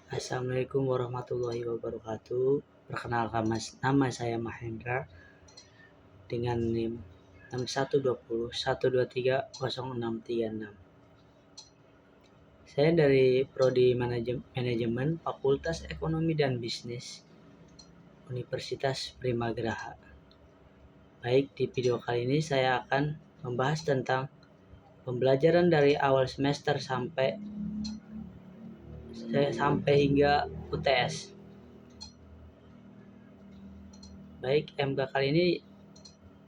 Assalamualaikum warahmatullahi wabarakatuh. Perkenalkan nama saya Mahendra dengan NIM 6120123036. Saya dari Prodi Manajemen Fakultas Ekonomi dan Bisnis Universitas Primagraha. Baik, di video kali ini saya akan membahas tentang pembelajaran dari awal semester sampai hingga UTS. Baik, MK kali ini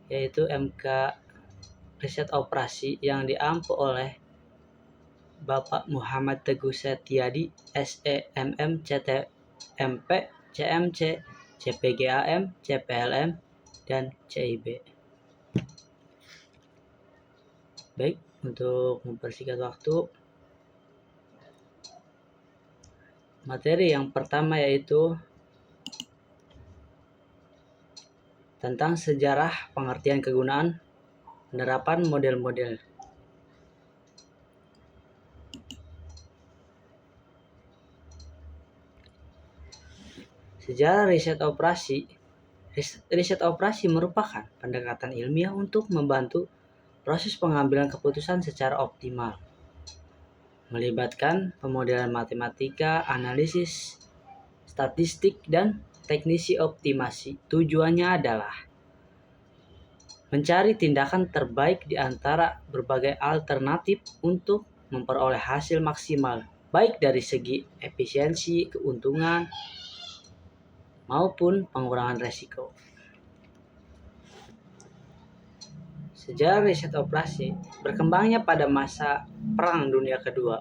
yaitu MK Riset Operasi yang diampu oleh Bapak Muhammad Teguh Setiadi, SEMM, CTMP, CMC, CPGAM, CPLM, dan CIB. Baik, untuk mempersingkat waktu, materi yang pertama yaitu tentang sejarah pengertian kegunaan penerapan model-model. Sejarah riset operasi. Riset operasi merupakan pendekatan ilmiah untuk membantu proses pengambilan keputusan secara optimal, melibatkan pemodelan matematika, analisis, statistik, dan teknisi optimasi. Tujuannya adalah mencari tindakan terbaik di antara berbagai alternatif untuk memperoleh hasil maksimal, baik dari segi efisiensi, keuntungan, maupun pengurangan resiko. Sejarah riset operasi berkembangnya pada masa Perang Dunia Kedua.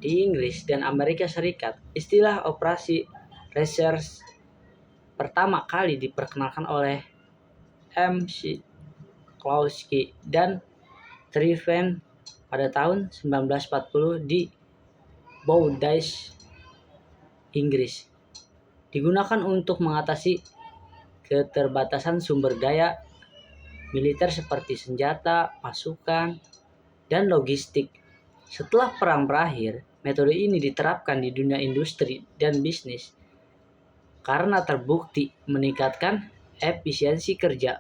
Di Inggris dan Amerika Serikat, istilah operasi research pertama kali diperkenalkan oleh McCloskey dan Triven pada tahun 1940 di Bowditch, Inggris. Digunakan untuk mengatasi keterbatasan sumber daya militer seperti senjata, pasukan, dan logistik. Setelah perang berakhir, metode ini diterapkan di dunia industri dan bisnis karena terbukti meningkatkan efisiensi kerja.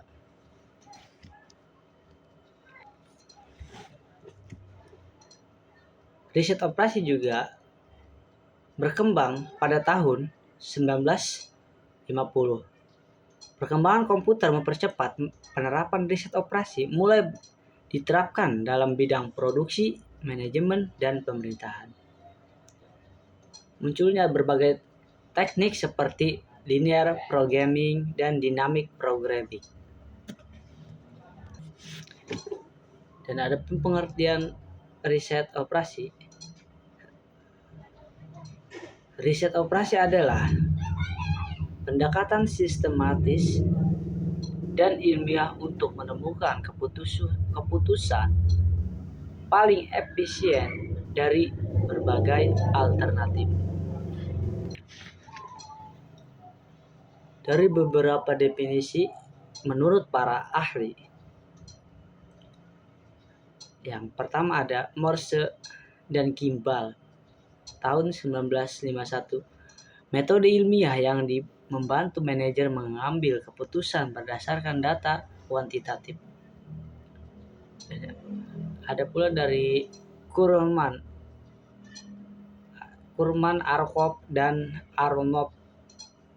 Riset operasi juga berkembang pada tahun 1950. Perkembangan komputer mempercepat penerapan riset operasi mulai diterapkan dalam bidang produksi, manajemen, dan pemerintahan. Munculnya berbagai teknik seperti linear programming dan dynamic programming. Dan ada pengertian riset operasi. Riset operasi adalah pendekatan sistematis dan ilmiah untuk menemukan keputusan paling efisien dari berbagai alternatif. Dari beberapa definisi menurut para ahli, yang pertama ada Morse dan Kimball tahun 1951. Metode ilmiah yang membantu manajer mengambil keputusan berdasarkan data kuantitatif. Ada pula dari Kurman, Arkoff, dan Aronov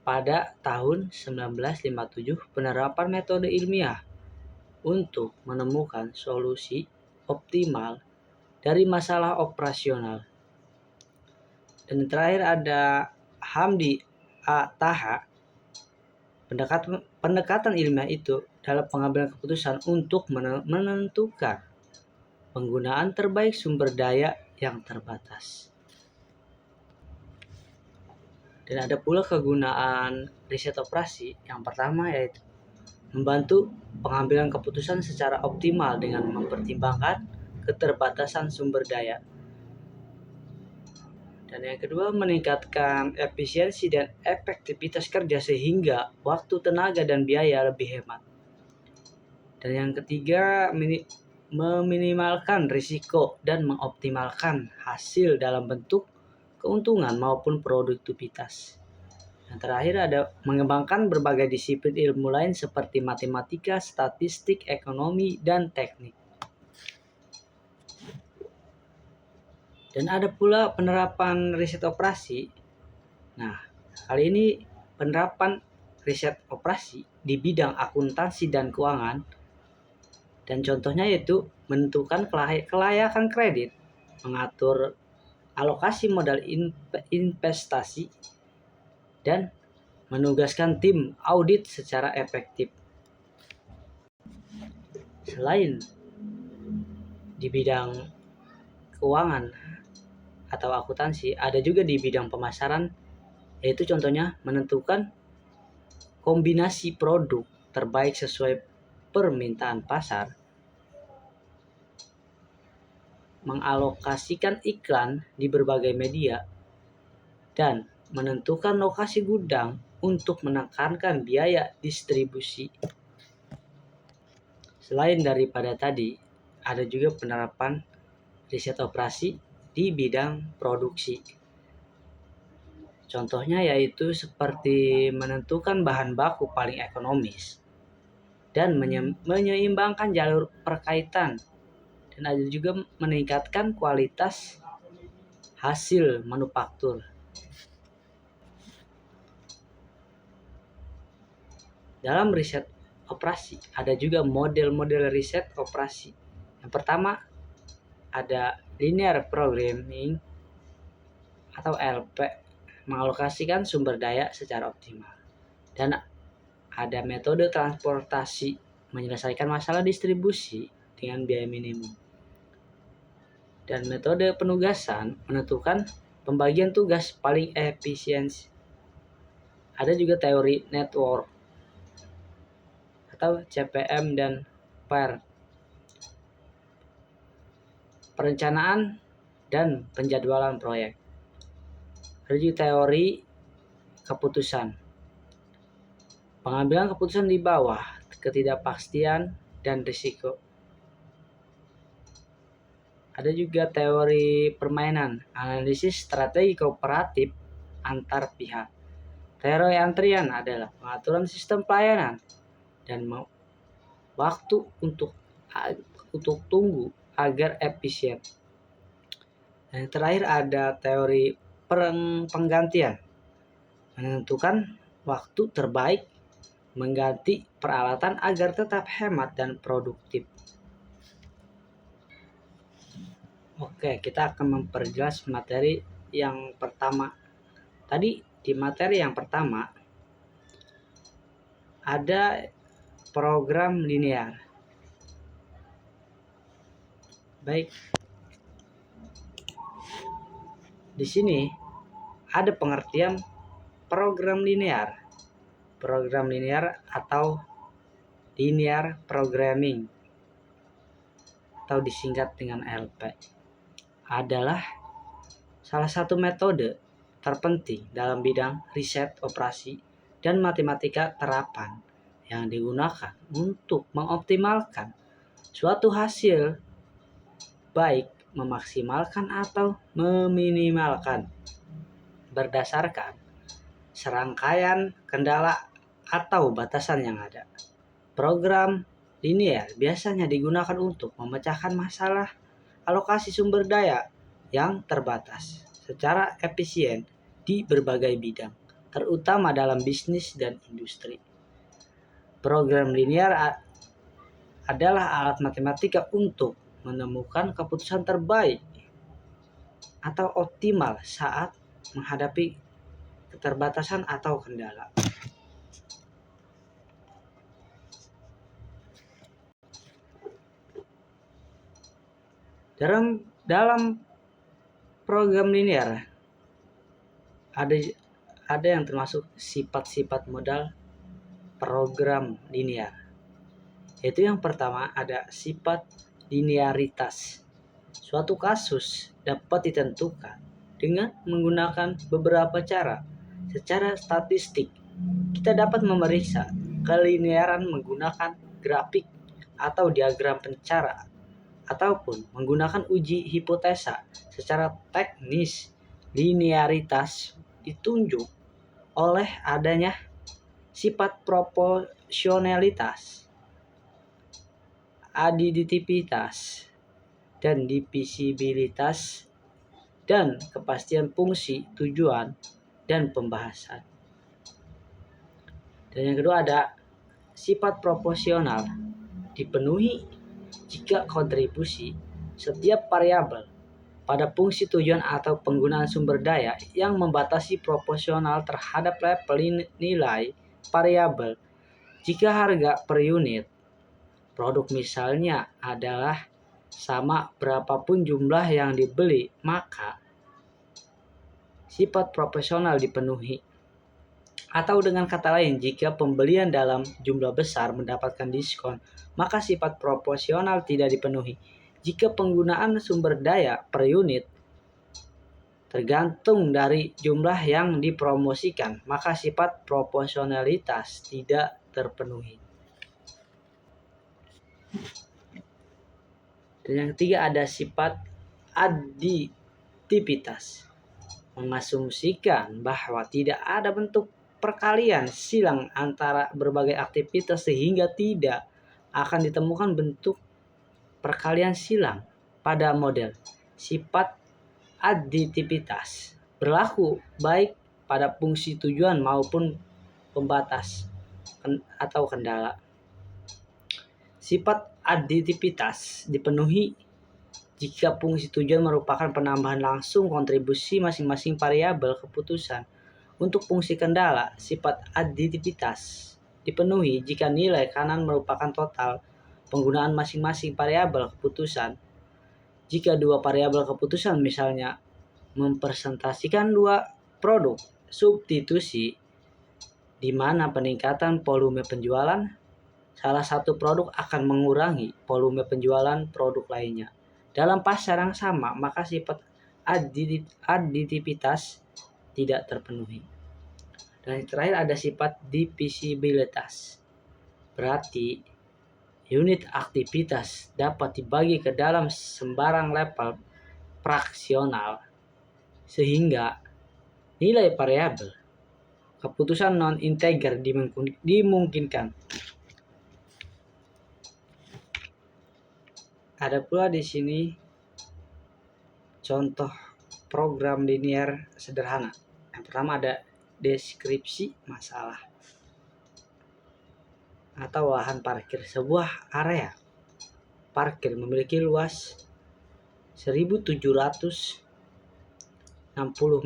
pada tahun 1957 penerapan metode ilmiah untuk menemukan solusi optimal dari masalah operasional. Dan terakhir ada Hamdi A. Taha. Pendekatan ilmiah itu dalam pengambilan keputusan untuk menentukan penggunaan terbaik sumber daya yang terbatas. Dan ada pula kegunaan riset operasi. Yang pertama yaitu membantu pengambilan keputusan secara optimal dengan mempertimbangkan keterbatasan sumber daya. Dan yang kedua, meningkatkan efisiensi dan efektivitas kerja sehingga waktu, tenaga, dan biaya lebih hemat. Dan yang ketiga, meminimalkan risiko dan mengoptimalkan hasil dalam bentuk keuntungan maupun produktivitas. Yang terakhir ada mengembangkan berbagai disiplin ilmu lain seperti matematika, statistik, ekonomi, dan teknik. Dan ada pula penerapan riset operasi. Nah, kali ini penerapan riset operasi di bidang akuntansi dan keuangan. Dan contohnya yaitu menentukan kelayakan kredit, mengatur alokasi modal investasi, dan menugaskan tim audit secara efektif. Selain di bidang keuangan atau akuntansi, ada juga di bidang pemasaran, yaitu contohnya menentukan kombinasi produk terbaik sesuai permintaan pasar, mengalokasikan iklan di berbagai media, dan menentukan lokasi gudang untuk menekankan biaya distribusi. Selain daripada tadi, ada juga penerapan riset operasi di bidang produksi. Contohnya yaitu seperti menentukan bahan baku paling ekonomis dan menyeimbangkan jalur perkaitan, dan ada juga meningkatkan kualitas hasil manufaktur. Dalam riset operasi ada juga model-model riset operasi. Yang pertama ada linear programming atau LP, mengalokasikan sumber daya secara optimal. Dan ada metode transportasi, menyelesaikan masalah distribusi dengan biaya minimum. Dan metode penugasan, menentukan pembagian tugas paling efisiensi. Ada juga teori network atau CPM dan PER, perencanaan dan penjadwalan proyek. Ada juga teori keputusan, pengambilan keputusan di bawah ketidakpastian dan risiko. Ada juga teori permainan, analisis strategi kooperatif antar pihak. Teori antrian adalah pengaturan sistem pelayanan dan waktu untuk tunggu agar efisien. Dan yang terakhir ada teori penggantian, menentukan waktu terbaik mengganti peralatan agar tetap hemat dan produktif. Oke, kita akan memperjelas materi yang pertama. Tadi di materi yang pertama ada program linear. Baik. Di sini ada pengertian program linear. Program linear atau linear programming atau disingkat dengan LP adalah salah satu metode terpenting dalam bidang riset operasi dan matematika terapan yang digunakan untuk mengoptimalkan suatu hasil, baik memaksimalkan atau meminimalkan berdasarkan serangkaian kendala atau batasan yang ada. Program linear biasanya digunakan untuk memecahkan masalah alokasi sumber daya yang terbatas secara efisien di berbagai bidang, terutama dalam bisnis dan industri. Program linear adalah alat matematika untuk menemukan keputusan terbaik atau optimal saat menghadapi keterbatasan atau kendala. Dalam program linear ada yang termasuk sifat-sifat modal program linear. Yaitu yang pertama ada sifat linearitas. Suatu kasus dapat ditentukan dengan menggunakan beberapa cara. Secara statistik, kita dapat memeriksa kelinearan menggunakan grafik atau diagram pencara ataupun menggunakan uji hipotesa. Secara teknis, linearitas ditunjuk oleh adanya sifat proporsionalitas, aditivitas, dan divisibilitas, dan kepastian fungsi, tujuan, dan pembahasan. Dan yang kedua ada sifat proporsional dipenuhi jika kontribusi setiap variabel pada fungsi tujuan atau penggunaan sumber daya yang membatasi proporsional terhadap level nilai variabel. Jika harga per unit produk misalnya adalah sama berapapun jumlah yang dibeli, maka sifat proporsional dipenuhi. Atau dengan kata lain, jika pembelian dalam jumlah besar mendapatkan diskon, maka sifat proporsional tidak dipenuhi. Jika penggunaan sumber daya per unit tergantung dari jumlah yang dipromosikan, maka sifat proporsionalitas tidak terpenuhi. Dan yang ketiga ada sifat aditivitas, mengasumsikan bahwa tidak ada bentuk perkalian silang antara berbagai aktivitas sehingga tidak akan ditemukan bentuk perkalian silang pada model. Sifat aditivitas berlaku baik pada fungsi tujuan maupun pembatas atau kendala. Sifat aditivitas dipenuhi jika fungsi tujuan merupakan penambahan langsung kontribusi masing-masing variabel keputusan. Untuk fungsi kendala, sifat aditivitas dipenuhi jika nilai kanan merupakan total penggunaan masing-masing variabel keputusan. Jika dua variabel keputusan misalnya mempresentasikan dua produk substitusi di mana peningkatan volume penjualan salah satu produk akan mengurangi volume penjualan produk lainnya dalam pasar yang sama, maka sifat aditivitas tidak terpenuhi. Dan yang terakhir ada sifat divisibilitas. Berarti unit aktivitas dapat dibagi ke dalam sembarang level fraksional sehingga nilai variabel keputusan non-integer dimungkinkan. Ada pula di sini contoh program linear sederhana. Yang pertama ada deskripsi masalah atau lahan parkir. Sebuah area parkir memiliki luas 1760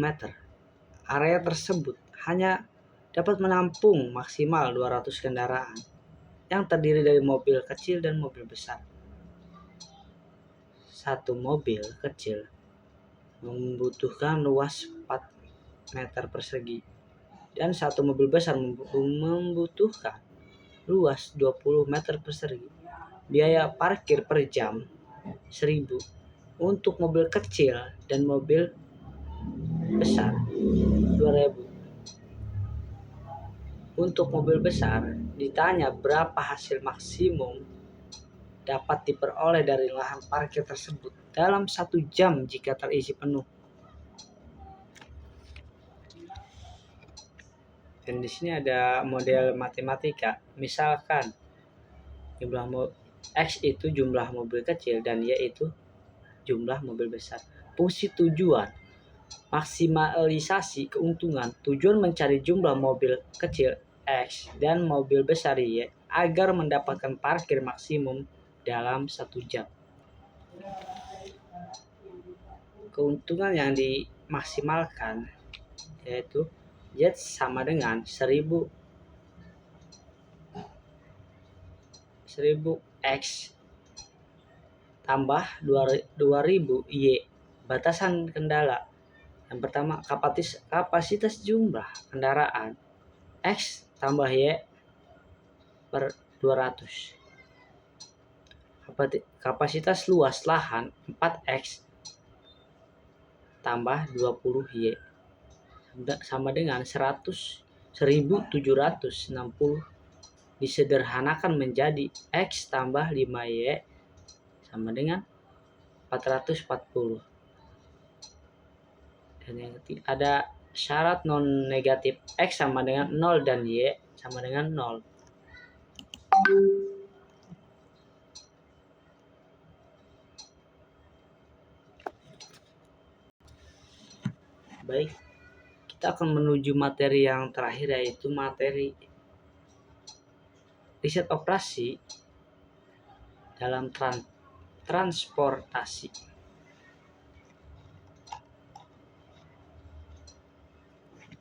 meter. Area tersebut hanya dapat menampung maksimal 200 kendaraan yang terdiri dari mobil kecil dan mobil besar. Satu mobil kecil membutuhkan luas 4 meter persegi dan satu mobil besar membutuhkan luas 20 meter persegi. Biaya parkir per jam 1.000 untuk mobil kecil dan mobil besar 2.000. Untuk mobil besar ditanya berapa hasil maksimum dapat diperoleh dari lahan parkir tersebut dalam 1 jam jika terisi penuh. Dan di sini ada model matematika. Misalkan jumlah X itu jumlah mobil kecil dan Y itu jumlah mobil besar. Fungsi tujuan maksimalisasi keuntungan. Tujuan mencari jumlah mobil kecil X dan mobil besar Y agar mendapatkan parkir maksimum dalam 1 jam. Keuntungan yang dimaksimalkan yaitu Y sama dengan 1000 X tambah 2000 Y. Batasan kendala. Yang pertama, kapasitas jumlah kendaraan X tambah Y per 200. Kapasitas luas lahan 4X tambah 20Y sama dengan 1760 disederhanakan menjadi X tambah 5Y sama dengan 440. Dan yang ketiga ada syarat non negatif X sama dengan 0 dan Y sama dengan 0. Baik, kita akan menuju materi yang terakhir, yaitu materi riset operasi dalam transportasi.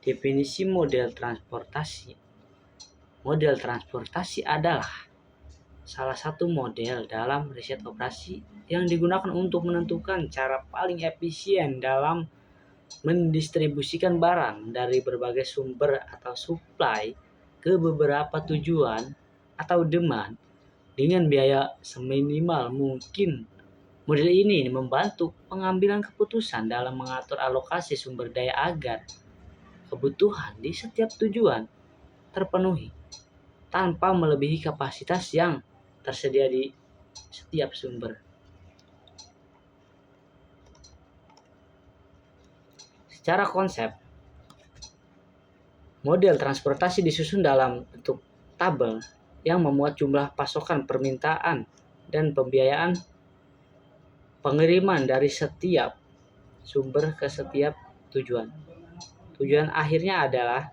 Definisi model transportasi. Model transportasi adalah salah satu model dalam riset operasi yang digunakan untuk menentukan cara paling efisien dalam mendistribusikan barang dari berbagai sumber atau supply ke beberapa tujuan atau demand dengan biaya seminimal mungkin. Model ini membantu pengambilan keputusan dalam mengatur alokasi sumber daya agar kebutuhan di setiap tujuan terpenuhi tanpa melebihi kapasitas yang tersedia di setiap sumber. Secara konsep, model transportasi disusun dalam bentuk tabel yang memuat jumlah pasokan, permintaan, dan pembiayaan pengiriman dari setiap sumber ke setiap tujuan. Tujuan akhirnya adalah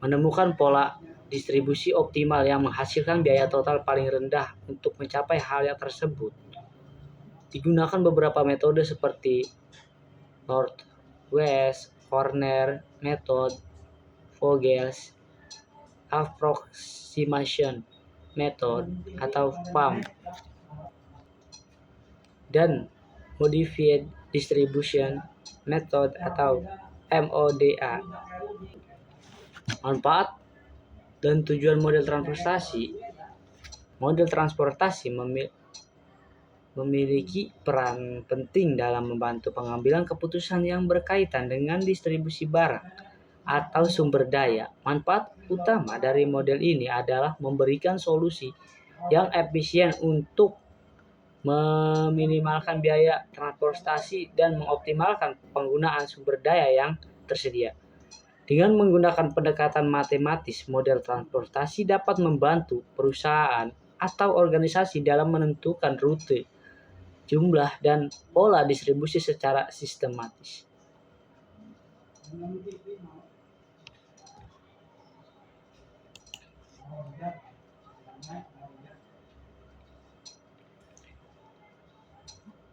menemukan pola distribusi optimal yang menghasilkan biaya total paling rendah. Untuk mencapai hal yang tersebut, digunakan beberapa metode seperti Northwest Corner Method, Vogel's Approximation Method atau PAM, dan Modified Distribution Method atau MODA. Manfaat dan tujuan model transportasi. Model transportasi memiliki peran penting dalam membantu pengambilan keputusan yang berkaitan dengan distribusi barang atau sumber daya. Manfaat utama dari model ini adalah memberikan solusi yang efisien untuk meminimalkan biaya transportasi dan mengoptimalkan penggunaan sumber daya yang tersedia. Dengan menggunakan pendekatan matematis, model transportasi dapat membantu perusahaan atau organisasi dalam menentukan rute, jumlah, dan pola distribusi secara sistematis.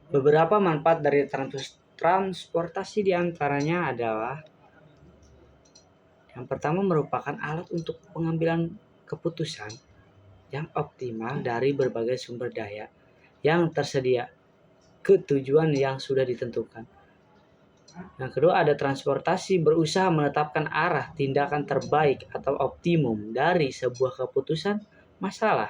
Beberapa manfaat dari transportasi diantaranya adalah: yang pertama, merupakan alat untuk pengambilan keputusan yang optimal dari berbagai sumber daya yang tersedia ke tujuan yang sudah ditentukan. Yang kedua, ada transportasi berusaha menetapkan arah tindakan terbaik atau optimum dari sebuah keputusan masalah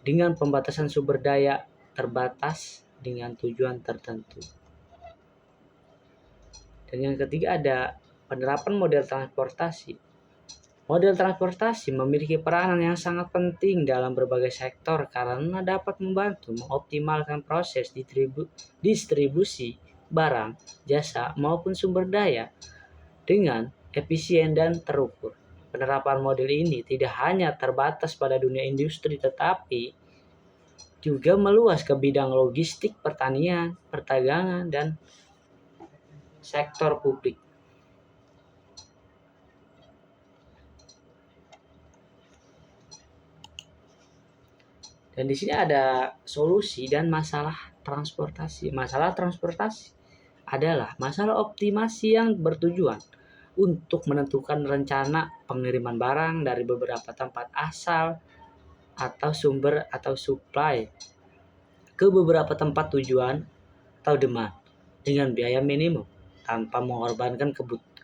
dengan pembatasan sumber daya terbatas dengan tujuan tertentu. Dan yang ketiga, ada penerapan model transportasi. Model transportasi memiliki peranan yang sangat penting dalam berbagai sektor karena dapat membantu mengoptimalkan proses distribusi barang, jasa, maupun sumber daya dengan efisien dan terukur. Penerapan model ini tidak hanya terbatas pada dunia industri, tetapi juga meluas ke bidang logistik, pertanian, perdagangan, dan sektor publik. Dan di sini ada solusi dan masalah transportasi. Masalah transportasi adalah masalah optimasi yang bertujuan untuk menentukan rencana pengiriman barang dari beberapa tempat asal atau sumber atau supply ke beberapa tempat tujuan atau demand dengan biaya minimum tanpa mengorbankan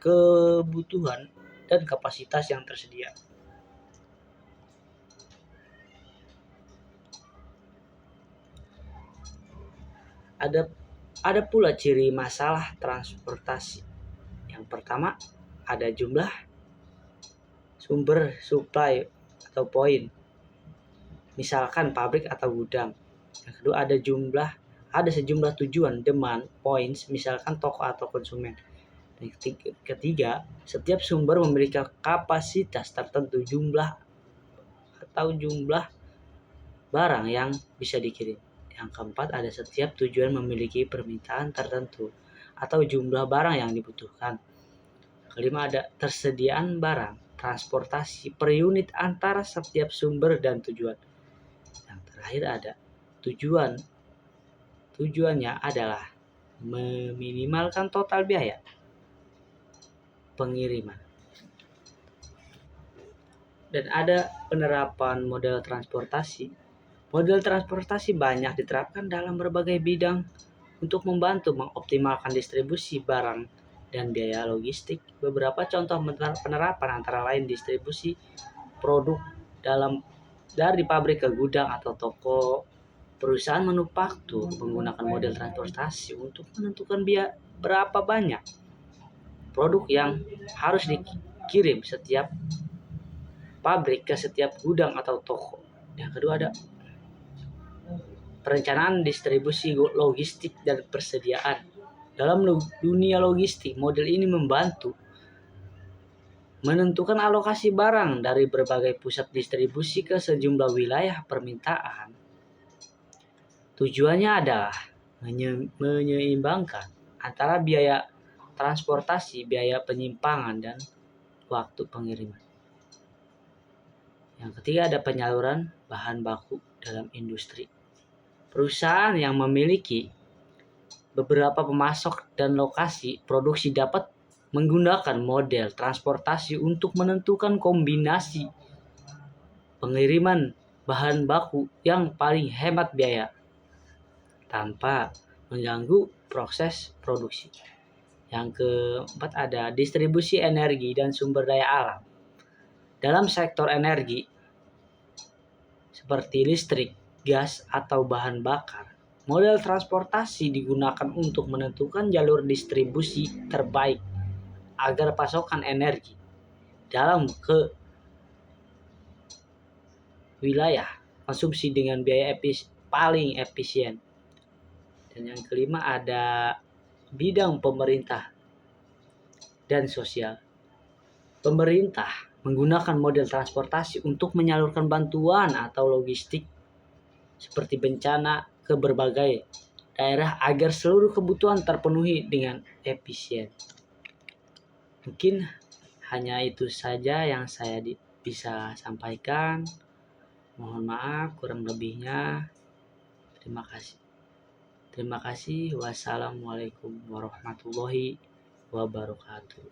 kebutuhan dan kapasitas yang tersedia. Ada pula ciri masalah transportasi. Yang pertama, ada jumlah sumber supply atau poin, misalkan pabrik atau gudang. Yang kedua, ada jumlah ada sejumlah tujuan demand points, misalkan toko atau konsumen. Dan ketiga, setiap sumber memiliki kapasitas tertentu jumlah barang yang bisa dikirim. Yang keempat, ada setiap tujuan memiliki permintaan tertentu atau jumlah barang yang dibutuhkan. Kelima, ada tersediaan barang, transportasi per unit antara setiap sumber dan tujuan. Yang terakhir ada tujuan. Tujuannya adalah meminimalkan total biaya pengiriman. Dan ada penerapan model transportasi. Model transportasi banyak diterapkan dalam berbagai bidang untuk membantu mengoptimalkan distribusi barang dan biaya logistik. Beberapa contoh penerapan antara lain distribusi produk dari pabrik ke gudang atau toko. Perusahaan manufaktur menggunakan model transportasi untuk menentukan berapa banyak produk yang harus dikirim setiap pabrik ke setiap gudang atau toko. Yang kedua, ada perencanaan distribusi logistik dan persediaan. Dalam dunia logistik, model ini membantu menentukan alokasi barang dari berbagai pusat distribusi ke sejumlah wilayah permintaan. Tujuannya adalah menyeimbangkan antara biaya transportasi, biaya penyimpangan, dan waktu pengiriman. Yang ketiga, ada penyaluran bahan baku dalam industri. Perusahaan yang memiliki beberapa pemasok dan lokasi produksi dapat menggunakan model transportasi untuk menentukan kombinasi pengiriman bahan baku yang paling hemat biaya tanpa mengganggu proses produksi. Yang keempat, ada distribusi energi dan sumber daya alam. Dalam sektor energi seperti listrik, gas, atau bahan bakar, model transportasi digunakan untuk menentukan jalur distribusi terbaik agar pasokan energi dalam ke wilayah konsumsi dengan biaya paling efisien. Dan yang kelima, ada bidang pemerintah dan sosial. Pemerintah menggunakan model transportasi untuk menyalurkan bantuan atau logistik seperti bencana ke berbagai daerah agar seluruh kebutuhan terpenuhi dengan efisien. Mungkin hanya itu saja yang saya bisa sampaikan. Mohon maaf kurang lebihnya. Terima kasih. Wassalamualaikum warahmatullahi wabarakatuh.